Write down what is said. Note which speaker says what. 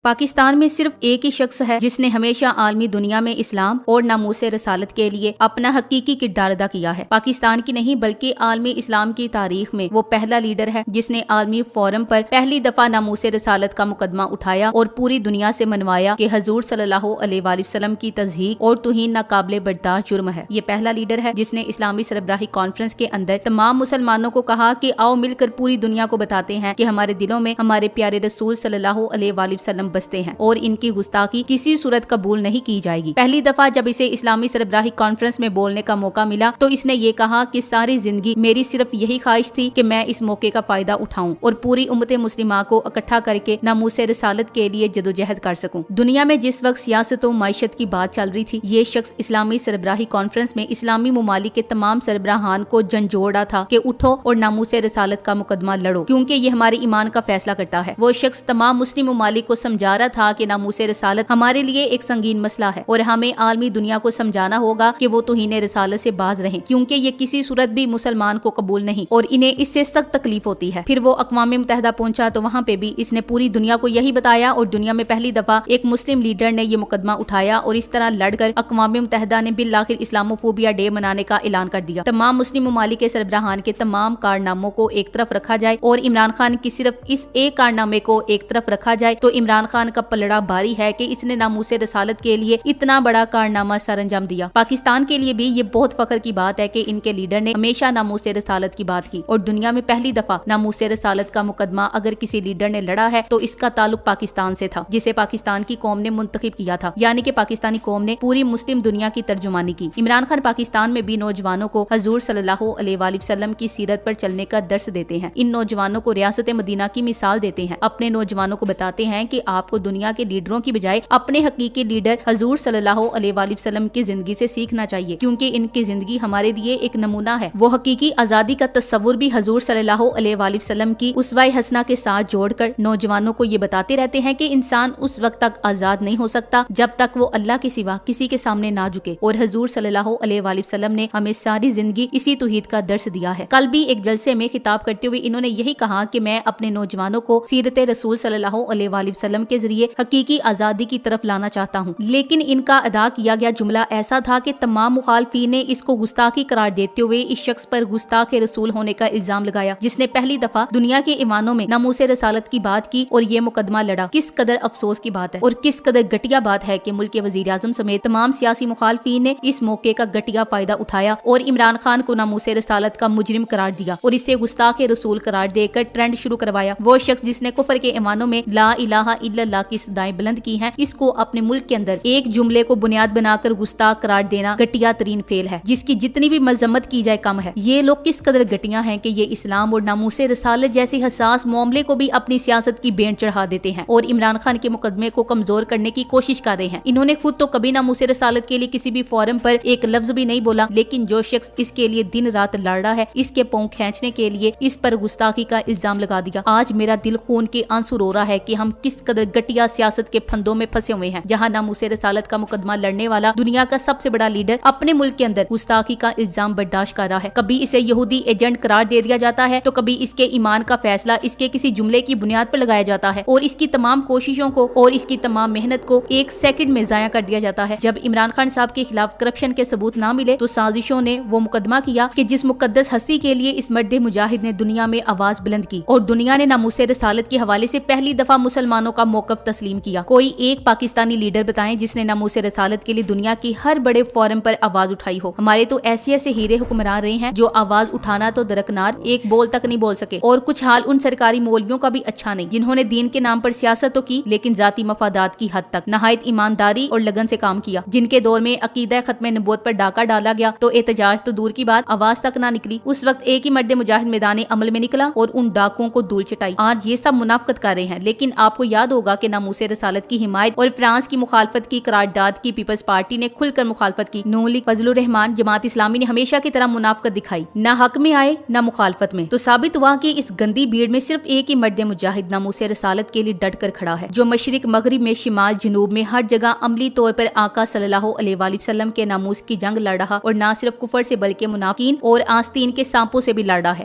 Speaker 1: پاکستان میں صرف ایک ہی شخص ہے جس نے ہمیشہ عالمی دنیا میں اسلام اور ناموس رسالت کے لیے اپنا حقیقی کردار ادا کیا ہے۔ پاکستان کی نہیں بلکہ عالمی اسلام کی تاریخ میں وہ پہلا لیڈر ہے جس نے عالمی فورم پر پہلی دفعہ ناموس رسالت کا مقدمہ اٹھایا اور پوری دنیا سے منوایا کہ حضور صلی اللہ علیہ وآلہ وسلم کی تضحیک اور توہین ناقابل برداشت جرم ہے۔ یہ پہلا لیڈر ہے جس نے اسلامی سربراہی کانفرنس کے اندر تمام مسلمانوں کو کہا کہ آؤ مل کر پوری دنیا کو بتاتے ہیں کہ ہمارے دلوں میں ہمارے پیارے رسول صلی اللہ علیہ وآلہ وسلم بستے ہیں اور ان کی گستاخی کسی صورت قبول نہیں کی جائے گی۔ پہلی دفعہ جب اسے اسلامی سربراہی کانفرنس میں بولنے کا موقع ملا تو اس نے یہ کہا کہ ساری زندگی میری صرف یہی خواہش تھی کہ میں اس موقع کا فائدہ اٹھاؤں اور پوری امت مسلمہ کو اکٹھا کر کے ناموس رسالت کے لیے جدوجہد کر سکوں۔ دنیا میں جس وقت سیاست و معیشت کی بات چل رہی تھی، یہ شخص اسلامی سربراہی کانفرنس میں اسلامی ممالک کے تمام سربراہان کو جھنجھوڑا تھا کہ اٹھو اور ناموس رسالت کا مقدمہ لڑو، کیونکہ یہ ہمارے ایمان کا فیصلہ کرتا ہے۔ وہ شخص تمام مسلم ممالک کو سمجھا رہا تھا کہ ناموس رسالت ہمارے لیے ایک سنگین مسئلہ ہے اور ہمیں عالمی دنیا کو سمجھانا ہوگا کہ وہ توہین رسالت سے باز رہیں، کیونکہ یہ کسی صورت بھی مسلمان کو قبول نہیں اور انہیں اس سے سخت تکلیف ہوتی ہے۔ پھر وہ اقوام متحدہ پہنچا تو وہاں پہ بھی اس نے پوری دنیا کو یہی بتایا اور دنیا میں پہلی دفعہ ایک مسلم لیڈر نے یہ مقدمہ اٹھایا اور اس طرح لڑ کر اقوام متحدہ نے بالآخر اسلاموفوبیا ڈے منانے کا اعلان کر دیا۔ تمام مسلم ممالک کے سربراہان کے تمام کارناموں کو ایک طرف رکھا جائے اور عمران خان کی صرف اس ایک کارنامے کو ایک طرف رکھا جائے تو عمران خان کا پلڑا بھاری ہے کہ اس نے ناموس رسالت کے لیے اتنا بڑا کارنامہ سر انجام دیا۔ پاکستان کے لیے بھی یہ بہت فخر کی بات ہے کہ ان کے لیڈر نے ہمیشہ ناموس رسالت کی بات کی اور دنیا میں پہلی دفعہ ناموس رسالت کا مقدمہ اگر کسی لیڈر نے لڑا ہے تو اس کا تعلق پاکستان سے تھا، جسے پاکستان کی قوم نے منتخب کیا تھا، یعنی کہ پاکستانی قوم نے پوری مسلم دنیا کی ترجمانی کی۔ عمران خان پاکستان میں بھی نوجوانوں کو حضور صلی اللہ علیہ وآلہ وسلم کی سیرت پر چلنے کا درس دیتے ہیں۔ ان نوجوانوں کو ریاست مدینہ کی مثال دیتے ہیں، اپنے نوجوانوں کو بتاتے ہیں کہ آپ کو دنیا کے لیڈروں کی بجائے اپنے حقیقی لیڈر حضور صلی اللہ علیہ وآلہ وسلم کی زندگی سے سیکھنا چاہیے، کیونکہ ان کی زندگی ہمارے لیے ایک نمونہ ہے۔ وہ حقیقی آزادی کا تصور بھی حضور صلی اللہ علیہ وآلہ وسلم کی اسوہ حسنہ کے ساتھ جوڑ کر نوجوانوں کو یہ بتاتے رہتے ہیں کہ انسان اس وقت تک آزاد نہیں ہو سکتا جب تک وہ اللہ کے سوا کسی کے سامنے نہ جھکے، اور حضور صلی اللہ علیہ وآلہ وسلم نے ہمیں ساری زندگی اسی توحید کا درس دیا ہے۔ کل بھی ایک جلسے میں خطاب کرتے ہوئے انہوں نے یہی کہا کہ میں اپنے نوجوانوں کو سیرت رسول صلی اللہ علیہ وآلہ وسلم کے ذریعے حقیقی آزادی کی طرف لانا چاہتا ہوں، لیکن ان کا ادا کیا گیا جملہ ایسا تھا کہ تمام مخالفین نے اس کو گستاخی قرار دیتے ہوئے اس شخص پر گستاخ رسول ہونے کا الزام لگایا جس نے پہلی دفعہ دنیا کے ایمانوں میں ناموس رسالت کی بات کی اور یہ مقدمہ لڑا۔ کس قدر افسوس کی بات ہے اور کس قدر گھٹیا بات ہے کہ ملک کے وزیر اعظم سمیت تمام سیاسی مخالفین نے اس موقع کا گھٹیا فائدہ اٹھایا اور عمران خان کو ناموس رسالت کا مجرم قرار دیا اور اسے گستاخ رسول قرار دے کر ٹرینڈ شروع کروایا۔ وہ شخص جس نے کفر کے ایمانوں میں لا الہ الا اللہ کی صدائیں بلند کی ہیں، اس کو اپنے ملک کے اندر ایک جملے کو بنیاد بنا کر گستاخ قرار دینا گھٹیا ترین فعل ہے، جس کی جتنی بھی مذمت کی جائے کم ہے۔ یہ لوگ کس قدر گھٹیا ہیں کہ یہ اسلام اور ناموس رسالت جیسی حساس معاملے کو بھی اپنی سیاست کی بینٹ چڑھا دیتے ہیں اور عمران خان کے مقدمے کو کمزور کرنے کی کوشش کر رہے ہیں۔ انہوں نے خود تو کبھی ناموس رسالت کے لیے کسی بھی فورم پر ایک لفظ بھی نہیں بولا، لیکن جو شخص اس کے لیے دن رات لڑ رہا ہے، اس کے پاؤں کھینچنے کے لیے اس پر گستاخی کا الزام لگا دیا۔ آج میرا دل خون کے آنسو رو رہا ہے کہ ہم کس قدر گھٹیا سیاست کے پھندوں میں پھنسے ہوئے ہیں، جہاں ناموس رسالت کا مقدمہ لڑنے والا دنیا کا سب سے بڑا لیڈر اپنے ملک کے اندر گستاخی کا الزام برداشت کر رہا ہے۔ کبھی اسے یہودی ایجنٹ قرار دے دیا جاتا ہے تو کبھی اس کے ایمان کا فیصلہ اس کے کسی جملے کی بنیاد پر لگایا جاتا ہے اور اس کی تمام کوششوں کو اور اس کی تمام محنت کو ایک سیکنڈ میں ضائع کر دیا جاتا ہے۔ جب عمران خان صاحب کے خلاف کرپشن کے ثبوت نہ ملے تو سازشوں نے وہ مقدمہ کیا کہ جس مقدس ہستی کے لیے اس مرد مجاہد نے دنیا میں آواز بلند کی اور دنیا نے ناموس رسالت کے حوالے سے پہلی دفعہ مسلمانوں کا موقف تسلیم کیا۔ کوئی ایک پاکستانی لیڈر بتائیں جس نے ناموس رسالت کے لیے دنیا کی ہر بڑے فورم پر آواز اٹھائی ہو۔ ہمارے تو ایسے ہیرے حکمران رہے ہیں جو آواز اٹھانا تو درکنار ایک بول تک نہیں بول سکے، اور کچھ حال ان سرکاری مولویوں کا بھی اچھا نہیں جنہوں نے دین کے نام پر سیاست تو کی لیکن ذاتی مفادات کی حد تک نہایت ایمانداری اور لگن سے کام کیا۔ جن کے دور میں عقیدہ ختم نبوت پر ڈاکہ ڈالا گیا تو احتجاج تو دور کی بات آواز تک نہ نکلی۔ اس وقت ایک ہی مرد مجاہد میدان عمل میں نکلا اور ان ڈاکوں کو دھول چٹائی۔ آج یہ سب منافقت کر رہے ہیں، لیکن آپ کو یاد ہوگا کہ ناموس رسالت کی حمایت اور فرانس کی مخالفت کی قرارداد کی پیپلز پارٹی نے کھل کر مخالفت کی۔ نون لیگ، فضل الرحمان، جماعت اسلامی نے ہمیشہ کی طرح منافقت دکھائی، نہ حق میں آئے نہ مخالفت میں، تو ثابت ہوا کہ اس گندی بھیڑ میں صرف ایک ہی مرد مجاہد ناموس رسالت کے لیے ڈٹ کر کھڑا ہے، جو مشرق مغرب میں شمال جنوب میں ہر جگہ عملی طور پر آقا صلی اللہ علیہ وآلہ وسلم کے ناموس کی جنگ لڑ رہا اور نہ صرف کفر سے بلکہ منافقین اور آستین کے سانپوں سے بھی لڑ رہا ہے۔